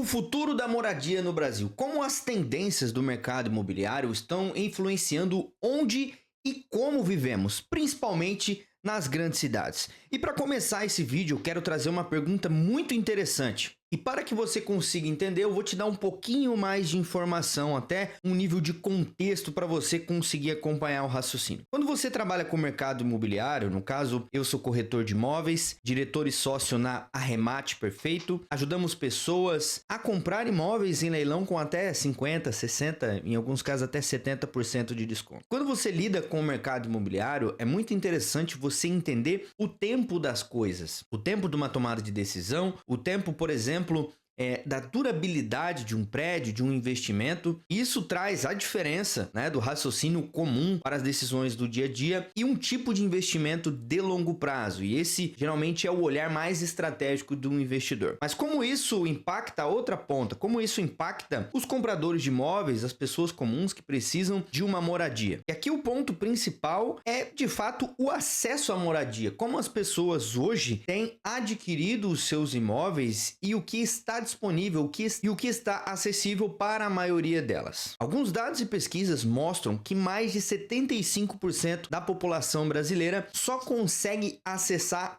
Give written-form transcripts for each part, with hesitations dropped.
O futuro da moradia no Brasil. Como as tendências do mercado imobiliário estão influenciando onde e como vivemos, principalmente nas grandes cidades. E para começar esse vídeo, eu quero trazer uma pergunta muito interessante. E para que você consiga entender, eu vou te dar um pouquinho mais de informação, até um nível de contexto para você conseguir acompanhar o raciocínio. Quando você trabalha com o mercado imobiliário, no caso, eu sou corretor de imóveis, diretor e sócio na Arremate Perfeito, ajudamos pessoas a comprar imóveis em leilão com até 50, 60, em alguns casos até 70% de desconto. Quando você lida com o mercado imobiliário, é muito interessante você entender o tempo das coisas, o tempo de uma tomada de decisão, o tempo, por exemplo, da durabilidade de um prédio, de um investimento. Isso traz a diferença, né, do raciocínio comum para as decisões do dia a dia e um tipo de investimento de longo prazo. E esse geralmente é o olhar mais estratégico do investidor. Mas como isso impacta a outra ponta? Como isso impacta os compradores de imóveis, as pessoas comuns que precisam de uma moradia? E aqui o ponto principal é, de fato, o acesso à moradia. Como as pessoas hoje têm adquirido os seus imóveis e o que está disponível e o que está acessível para a maioria delas. Alguns dados e pesquisas mostram que mais de 75% da população brasileira só consegue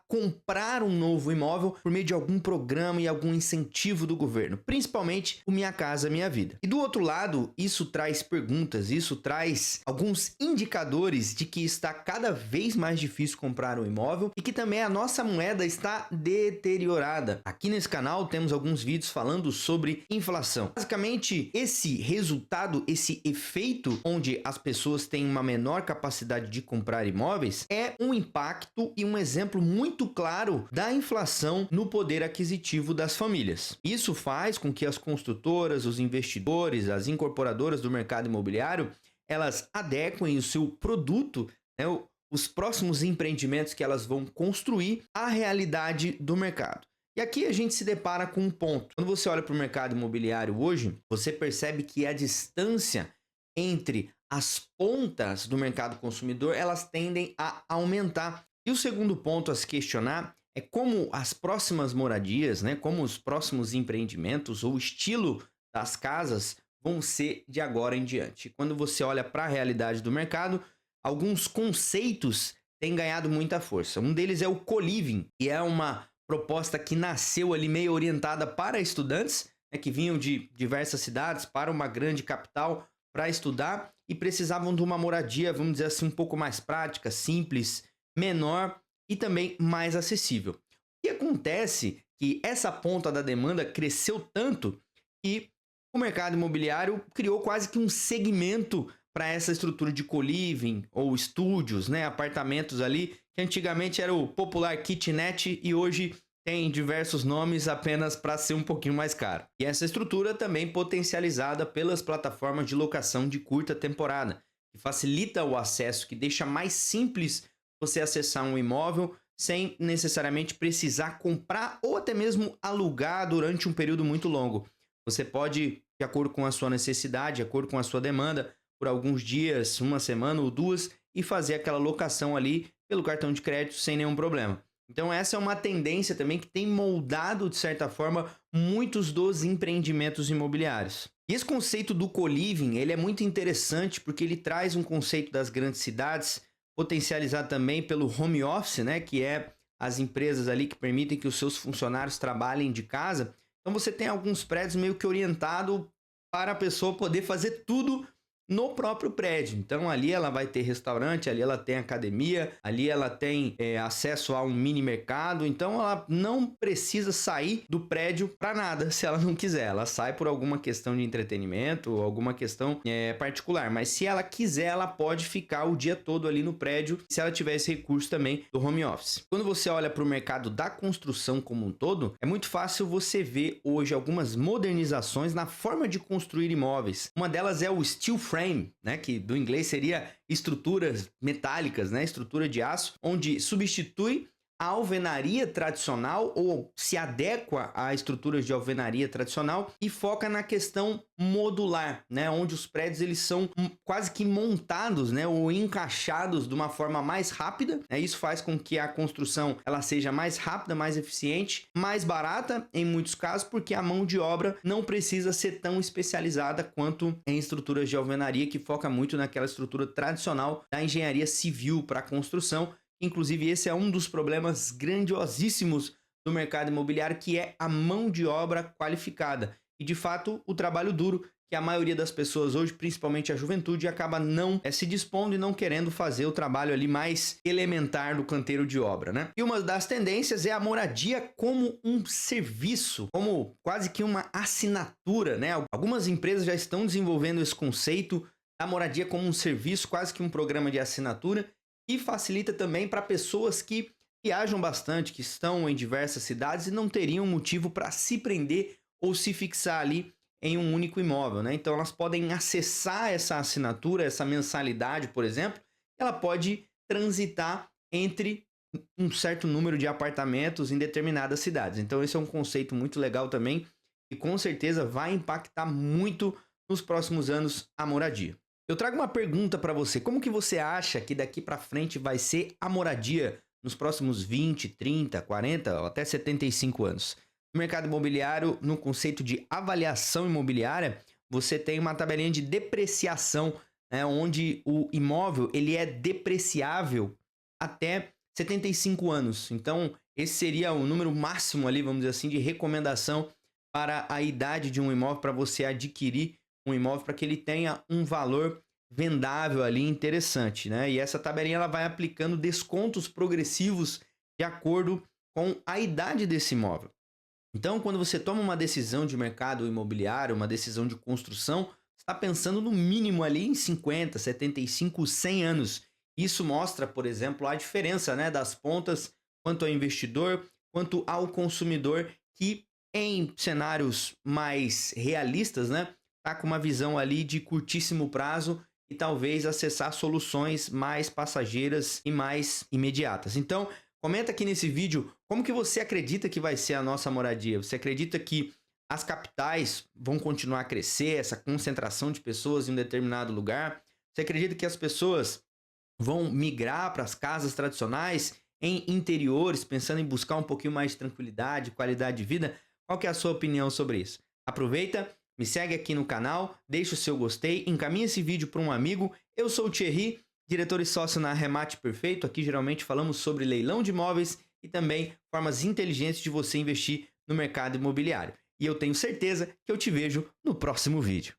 comprar um novo imóvel por meio de algum programa e algum incentivo do governo, principalmente o Minha Casa Minha Vida. E do outro lado, isso traz perguntas, isso traz alguns indicadores de que está cada vez mais difícil comprar um imóvel e que também a nossa moeda está deteriorada. Aqui nesse canal temos alguns vídeos falando sobre inflação. Basicamente, esse resultado, esse efeito onde as pessoas têm uma menor capacidade de comprar imóveis é um impacto e um exemplo muito claro da inflação no poder aquisitivo das famílias. Isso faz com que as construtoras, os investidores, as incorporadoras do mercado imobiliário, elas adequem o seu produto, né, os próximos empreendimentos que elas vão construir à realidade do mercado. E aqui a gente se depara com um ponto. Quando você olha para o mercado imobiliário hoje, você percebe que a distância entre as pontas do mercado consumidor, elas tendem a aumentar. E o segundo ponto a se questionar é como as próximas moradias, né, como os próximos empreendimentos ou o estilo das casas vão ser de agora em diante. Quando você olha para a realidade do mercado, alguns conceitos têm ganhado muita força. Um deles é o co-living, que é uma proposta que nasceu ali meio orientada para estudantes, né, que vinham de diversas cidades para uma grande capital para estudar e precisavam de uma moradia, vamos dizer assim, um pouco mais prática, simples, menor e também mais acessível. O que acontece é que essa ponta da demanda cresceu tanto que o mercado imobiliário criou quase que um segmento para essa estrutura de co-living ou estúdios, né, apartamentos ali, que antigamente era o popular kitnet e hoje tem diversos nomes apenas para ser um pouquinho mais caro. E essa estrutura também potencializada pelas plataformas de locação de curta temporada, que facilita o acesso, que deixa mais simples você acessar um imóvel sem necessariamente precisar comprar ou até mesmo alugar durante um período muito longo. Você pode, de acordo com a sua necessidade, de acordo com a sua demanda, por alguns dias, uma semana ou duas, e fazer aquela locação ali pelo cartão de crédito sem nenhum problema. Então essa é uma tendência também que tem moldado, de certa forma, muitos dos empreendimentos imobiliários. E esse conceito do co-living, ele é muito interessante porque ele traz um conceito das grandes cidades, potencializado também pelo home office, né, que é as empresas ali que permitem que os seus funcionários trabalhem de casa. Então você tem alguns prédios meio que orientado para a pessoa poder fazer tudo no próprio prédio. Então ali ela vai ter restaurante, ali ela tem academia, ali ela tem acesso a um mini mercado. Então ela não precisa sair do prédio para nada se ela não quiser. Ela sai por alguma questão de entretenimento ou alguma questão particular. Mas se ela quiser, ela pode ficar o dia todo ali no prédio, se ela tiver esse recurso também do home office. Quando você olha para o mercado da construção como um todo, é muito fácil você ver hoje algumas modernizações na forma de construir imóveis. Uma delas é o steel frame, né, que do inglês seria estruturas metálicas, né, estrutura de aço, onde substitui a alvenaria tradicional ou se adequa a estruturas de alvenaria tradicional e foca na questão modular, né, onde os prédios eles são quase que montados, né, ou encaixados de uma forma mais rápida, né? Isso faz com que a construção ela seja mais rápida, mais eficiente, mais barata em muitos casos, porque a mão de obra não precisa ser tão especializada quanto em estruturas de alvenaria, que foca muito naquela estrutura tradicional da engenharia civil para a construção. Inclusive, esse é um dos problemas grandiosíssimos do mercado imobiliário, que é a mão de obra qualificada. E, de fato, o trabalho duro, que a maioria das pessoas hoje, principalmente a juventude, acaba não se dispondo e não querendo fazer o trabalho ali mais elementar do canteiro de obra, né? E uma das tendências é a moradia como um serviço, como quase que uma assinatura, né? Algumas empresas já estão desenvolvendo esse conceito da moradia como um serviço, quase que um programa de assinatura, e facilita também para pessoas que viajam bastante, que estão em diversas cidades e não teriam motivo para se prender ou se fixar ali em um único imóvel, né? Então elas podem acessar essa assinatura, essa mensalidade, por exemplo, ela pode transitar entre um certo número de apartamentos em determinadas cidades. Então esse é um conceito muito legal também e com certeza vai impactar muito nos próximos anos a moradia. Eu trago uma pergunta para você. Como que você acha que daqui para frente vai ser a moradia nos próximos 20, 30, 40 ou até 75 anos? No mercado imobiliário, no conceito de avaliação imobiliária, você tem uma tabelinha de depreciação, né, onde o imóvel ele é depreciável até 75 anos. Então, esse seria o número máximo ali, vamos dizer assim, de recomendação para a idade de um imóvel, para você adquirir um imóvel, para que ele tenha um valor vendável ali interessante, né? E essa tabelinha ela vai aplicando descontos progressivos de acordo com a idade desse imóvel. Então, quando você toma uma decisão de mercado imobiliário, uma decisão de construção, você está pensando no mínimo ali em 50, 75, 100 anos. Isso mostra, por exemplo, a diferença, né, das pontas quanto ao investidor, quanto ao consumidor, que em cenários mais realistas, né, tá com uma visão ali de curtíssimo prazo e talvez acessar soluções mais passageiras e mais imediatas. Então, comenta aqui nesse vídeo como que você acredita que vai ser a nossa moradia. Você acredita que as capitais vão continuar a crescer, essa concentração de pessoas em um determinado lugar? Você acredita que as pessoas vão migrar para as casas tradicionais em interiores, pensando em buscar um pouquinho mais de tranquilidade, qualidade de vida? Qual que é a sua opinião sobre isso? Aproveita, me segue aqui no canal, deixa o seu gostei, encaminha esse vídeo para um amigo. Eu sou o Thierry, diretor e sócio na Remate Perfeito. Aqui geralmente falamos sobre leilão de imóveis e também formas inteligentes de você investir no mercado imobiliário. E eu tenho certeza que eu te vejo no próximo vídeo.